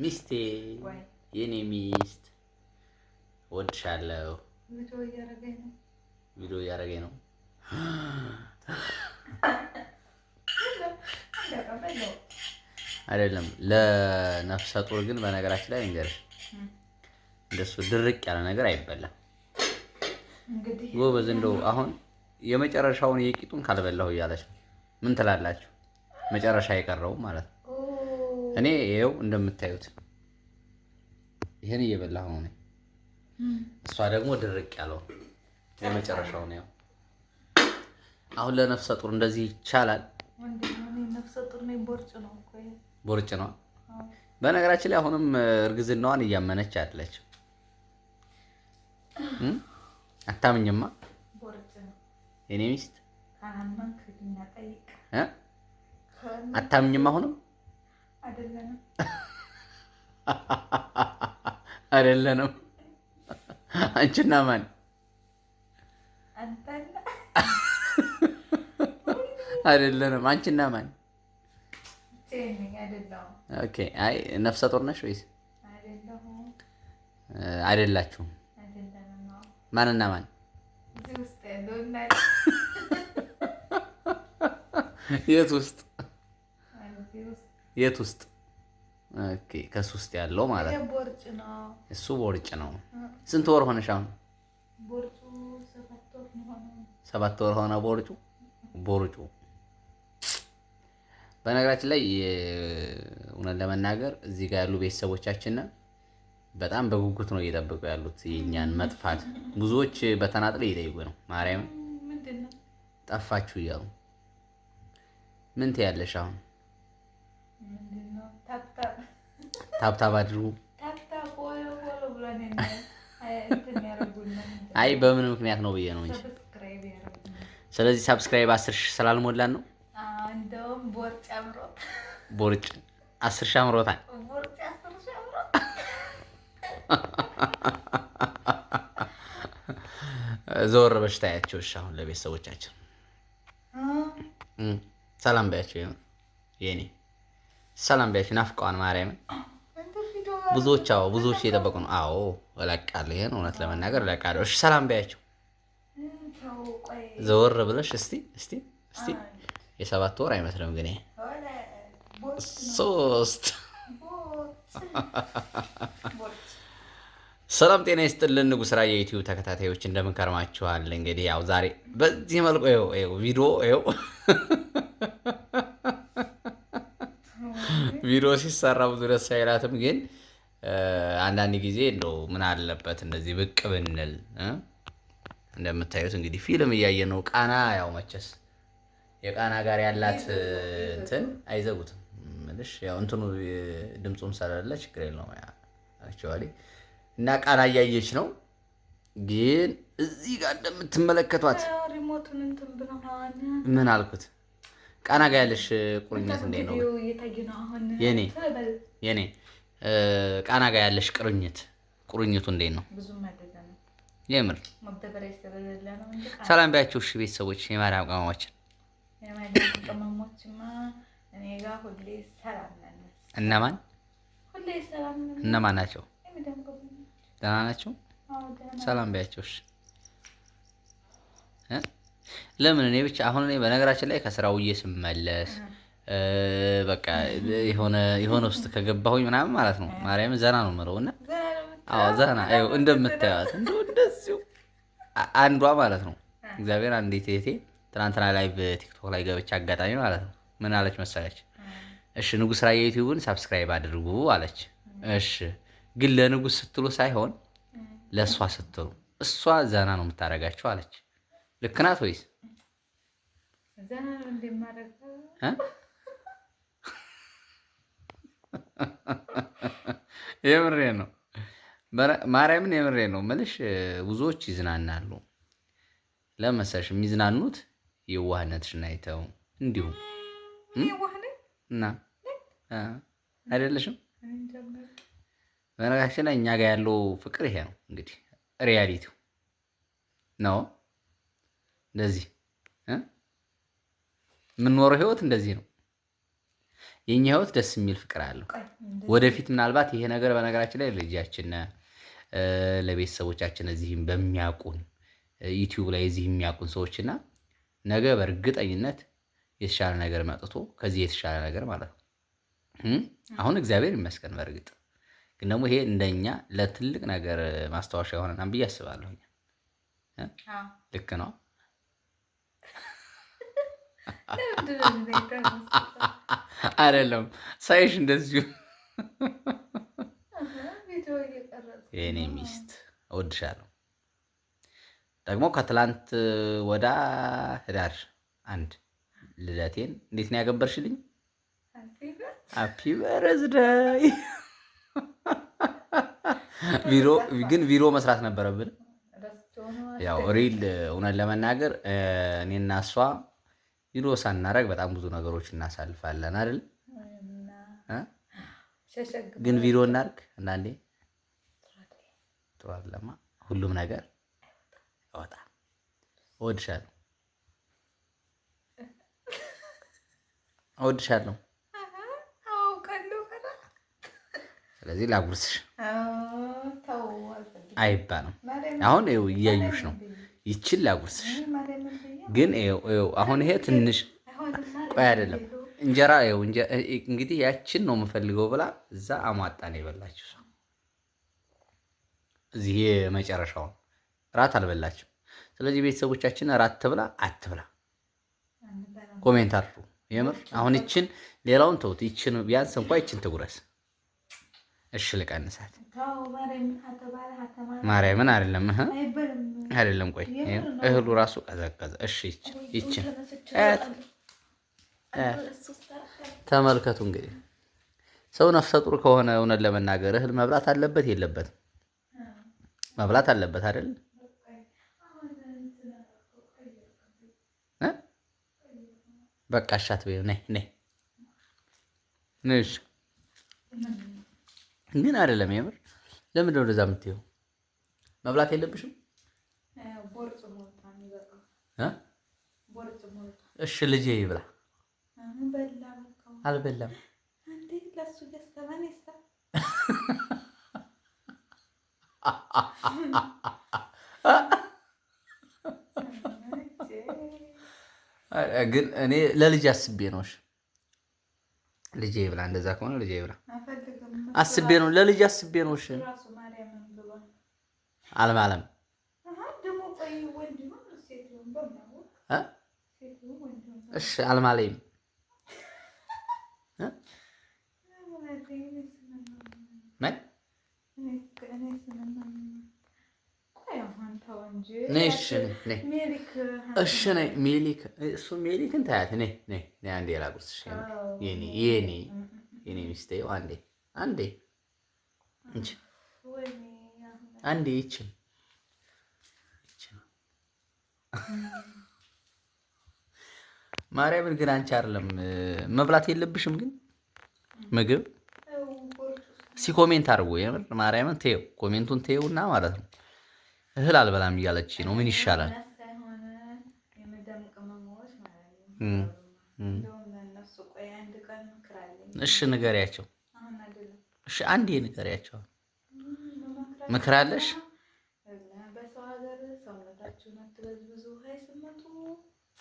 ሚስቴ የኔ ሚስት ወድሻለሁ። ቪዲዮ እያደረገኝ ነው። አይደለም ለነፍሰ ጡር ግን በነገራችን ላይ እንግዲህ እንደሱ ድርቅ ያለ ነገር አይበላም። ጎበዝ እንደው አሁን የመጨረሻውን የቂጡን ካልበላሁ እያለች ነው። ምን ትላላችሁ? መጨረሻ የቀረው ማለት ነው። እኔ ይኸው እንደምታዩት ይሄን እየበላሁ ነው። እሷ ደግሞ ድርቅ ያለው የመጨረሻው ነው። አሁን ለነፍሰ ጡር እንደዚህ ይቻላል? ቦርጭ ነው። በነገራችን ላይ አሁንም እርግዝናዋን እያመነች አይደለችም። አታምኝማ የኔ ሚስት አታምኝም። አሁንም አይደለንም። አንቺና ማን? አይደለንም። አንቺና ማን? ኦኬ። አይ ነፍሰ ጡር ነሽ ወይስ አይደላችሁም? ማንና ማን? የት ውስጥ? የት ውስጥ? ኦኬ። ከሱ ውስጥ ያለው ማለት ነው። እሱ ቦርጭ ነው። ስንት ወር ሆነሽ አሁን? 7 ወር ሆነ ቦርጩ። በነገራችን ላይ እውነት ለመናገር እዚህ ጋር ያሉ ቤተሰቦቻችን በጣም በጉጉት ነው እየጠበቁ ያሉት የኛን መጥፋት። ብዙዎች በተናጥለ እየጠየቁ ነው። ማርያም ጠፋችሁ እያሉ ምን ትያለሽ አሁን? ታብታብ አድርጉ። አይ በምን ምክንያት ነው ብዬ ነው እንጂ። ስለዚህ ሰብስክራይብ 10,000 ስላልሞላን ነው። ቦርጭ 10,000 አምሮታል። ዞር በሽታ ያቸው። እሺ አሁን ለቤተሰቦቻችን ሰላም በያቸው። የኔ ሰላም በያቸው። ናፍቀዋን ማርያምን ብዙዎች እየጠበቁ ነው። አዎ እለቃለሁ። ይሄን እውነት ለመናገር እለቃለሁ። እሺ ሰላም በያቸው። ዘወር ብለሽ እስቲ የ7 ወር አይመስልም ግን 3 ሰላም ጤና ይስጥልን። ንጉስ ራያ የዩቲዩብ ተከታታዮች እንደምን ከርማችኋል? እንግዲህ ያው ዛሬ በዚህ መልኩ ቪዲዮ ሲሰራ ብዙ ደስ አይላትም፣ ግን አንዳንድ ጊዜ እንደው ምን አለበት እንደዚህ ብቅ ብንል። እንደምታዩት እንግዲህ ፊልም እያየ ነው። ቃና ያው መቼስ የቃና ጋር ያላት እንትን አይዘጉትም። ምንሽ ያው እንትኑ ድምጹም ስለሌለ ችግር የለውም አክቹአሊ። እና ቃና እያየች ነው። ግን እዚህ ጋር እንደምትመለከቷት ምን አልኩት? ቃና ጋር ያለሽ ቁርኝት እንዴት ነው? የኔ ቃና ጋር ያለሽ ቁርኝቱ እንዴት ነው? የምር ሰላም ባያችሁ። እሺ ቤተሰቦች፣ የማርያም ቅመሞችን እነማን ናቸው? ደህና ናቸው። ሰላም ባያቸው። እሺ ለምን እኔ ብቻ አሁን በነገራችን ላይ ከስራ ውዬ ስመለስ በቃ የሆነ ውስጥ ከገባሁኝ ምናምን ማለት ነው ማርያም ዘና ነው የምለው። እና አዎ ዘና እንደምታዩት እንደዚሁ አንዷ ማለት ነው እግዚአብሔር አንዴት እህቴ ትናንትና ላይቭ ቲክቶክ ላይ ገብቼ አጋጣሚ ማለት ነው ምን አለች መሰለች? እሺ ንጉስ ራያ ዩቲዩብን ሰብስክራይብ አድርጉ አለች። እሺ ግን ለንጉስ ስትሉ ሳይሆን ለእሷ ስትሉ፣ እሷ ዘና ነው የምታደርጋቸው አለች። ልክ ናት ወይስ? ዘና ነው እንደማደርግ የምሬን ነው ማርያምን የምሬን ነው የምልሽ። ብዙዎች ይዝናናሉ። ለመሰልሽ የሚዝናኑት የዋህነትሽን አይተው እንዲሁም እና አይደለሽም። በነገራችን ላይ እኛ ጋር ያለው ፍቅር ይሄ ነው እንግዲህ ሪያሊቲው ነው። እንደዚህ የምንኖረው ህይወት እንደዚህ ነው። የኛ ህይወት ደስ የሚል ፍቅር አለው። ወደፊት ምናልባት ይሄ ነገር በነገራችን ላይ ልጃችን ለቤተሰቦቻችን እዚህም በሚያውቁን ዩቲዩብ ላይ እዚህ የሚያውቁን ሰዎችና ነገ በእርግጠኝነት የተሻለ ነገር መጥቶ ከዚህ የተሻለ ነገር ማለት ነው። አሁን እግዚአብሔር ይመስገን። በእርግጥ ግን ደግሞ ይሄ እንደኛ ለትልቅ ነገር ማስታወሻ የሆነናም ብዬ አስባለሁ። ልክ ነው አይደለም? ሳይሽ እንደዚሁ የኔ ሚስት እወድሻለሁ። ደግሞ ከትላንት ወዳ ህዳር 1 ልደቴን እንዴት ነው ያገበርሽልኝ? ሃፒ በርዝደይ። ቪዲዮ መስራት ነበረብን። ያው ሪል እውነት ለመናገር እኔና እሷ ቪዲዮ ሳናረግ በጣም ብዙ ነገሮች እናሳልፋለን አይደል? ግን ቪዲዮ እናርግ አንዳንዴ። ጥሩ አይደለማ ሁሉም ነገር ወጣ። እወድሻለሁ እወድሻለሁ። ስለዚህ ላጉርስሽ አይባልም። አሁን ይኸው እያዩሽ ነው። ይችል ላጉርስሽ ግን ይኸው አሁን ይሄ ትንሽ ቆይ አይደለም እንጀራ ይኸው እንግዲህ ያችን ነው የምፈልገው ብላ እዛ አሟጣን የበላችሁ ሰው እዚህ የመጨረሻውን ራት አልበላችም። ስለዚህ ቤተሰቦቻችን ራት ትብላ አትብላ ኮሜንት አድርጉ። የምር አሁን ይችን ሌላውን ተውት። ይችን ቢያንስ እንኳን ይችን ትጉረስ። እሺ ልቀንሳት። ማርያምን አይደለም አይደለም። ቆይ እህሉ ራሱ ቀዘቀዘ። እሺ ይችን ተመልከቱ። እንግዲህ ሰው ነፍሰ ጡር ከሆነ እውነት ለመናገር እህል መብላት አለበት የለበትም? መብላት አለበት አይደል? በቃ አሻት በይው። ነይ ነይ ነሽ ግን አይደለም። የምር ለምን ነው እንደዛ የምትይው? መብላት የለብሽም? እሺ ልጄ ይብላ። አልበላም። ግን እኔ ለልጅ አስቤ ነው። እሺ ልጄ ይብላ። እንደዛ ከሆነ ልጄ ይብላ አስቤ ነው። ለልጅ አስቤ ነው። እሺ አልማለም። እሺ አልማለም። እሺ ነይ ሜሊክ። እሱ ሜሊክን ታያት። ነይ ነይ ነይ አንዴ ላጉርስሽ። የኔ ሚስቴ አንዴ አንዴ እንጂ አንዴ ይችን ማርያምን ግን አንቺ አይደለም መብላት የለብሽም ግን ምግብ ኮሜንት አድርጎ የምር ማርያምን ተይው፣ ኮሜንቱን ተይውና ማለት ነው። እህል አልበላም እያለች ነው። ምን ይሻላል? እሺ ንገሪያቸው። እሺ አንዴ ንገሪያቸው። ምክር አለሽ?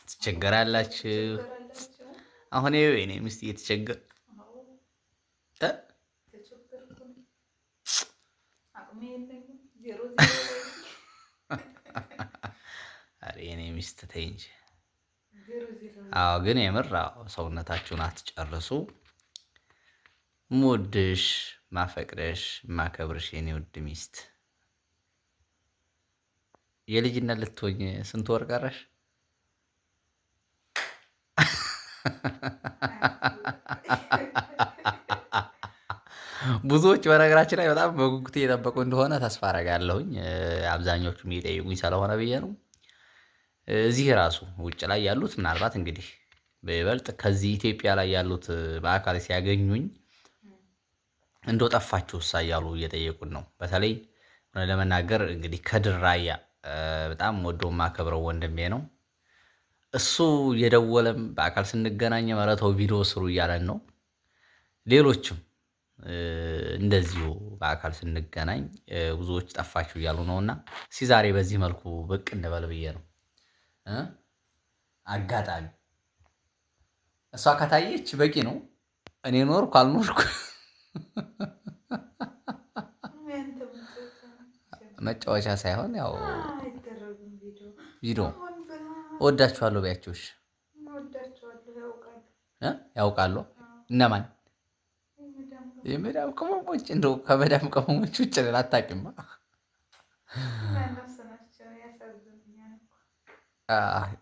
ትቸገራላችሁ። አሁን የኔ ሚስት እየተቸገር የኔ ሚስት ተይ እንጂ። አዎ ግን የምር ሰውነታችሁን አትጨርሱ። ምወድሽ ማፈቅረሽ ማከብርሽ የኔ ውድ ሚስት የልጅነት ልትሆኝ ስንት ወር ቀረሽ? ብዙዎች በነገራችን ላይ በጣም በጉጉት እየጠበቁ እንደሆነ ተስፋ አደርጋለሁኝ። አብዛኞቹ የሚጠይቁኝ ስለሆነ ብዬ ነው። እዚህ ራሱ ውጭ ላይ ያሉት ምናልባት እንግዲህ በይበልጥ ከዚህ ኢትዮጵያ ላይ ያሉት በአካል ሲያገኙኝ እንደው ጠፋችሁ እሳ እያሉ እየጠየቁን ነው። በተለይ ለመናገር እንግዲህ ከድራያ በጣም ወዶ ማከብረው ወንድሜ ነው። እሱ እየደወለም በአካል ስንገናኝ መረተው ቪዲዮ ስሩ እያለን ነው። ሌሎችም እንደዚሁ በአካል ስንገናኝ ብዙዎች ጠፋችሁ እያሉ ነውና እስኪ ዛሬ በዚህ መልኩ ብቅ እንበል ብዬ ነው። አጋጣሚ እሷ ከታየች በቂ ነው። እኔ ኖርኩ አልኖርኩ መጫወቻ ሳይሆን ያው ቪዲዮ እወዳችኋለሁ ቢያቸው ያውቃሉ። እነማን የመዳም ቅመሞች? እንደው ከመዳም ቅመሞች ውጭ ሌላ አታውቂማ።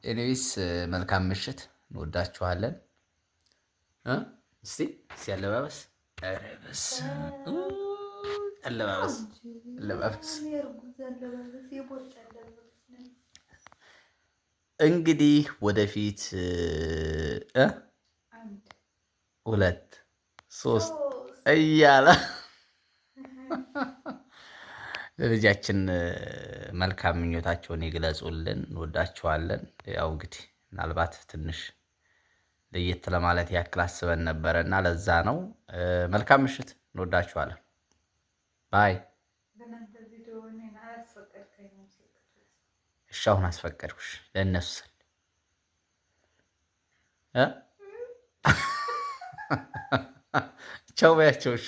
ኤኒዌይስ መልካም ምሽት፣ እንወዳችኋለን። እስቲ አለባበስ አለባበስ አለባበስ እንግዲህ ወደፊት 2 3 እያለ ለልጃችን መልካም ምኞታቸውን ይግለጹልን። እንወዳቸዋለን። ያው እንግዲህ ምናልባት ትንሽ ለየት ለማለት ያክል አስበን ነበረ እና ለዛ ነው። መልካም ምሽት፣ እንወዳችኋለን። ባይ። እሺ አሁን አስፈቀድኩሽ ለእነሱ ስል ቻው በያቸው። እሺ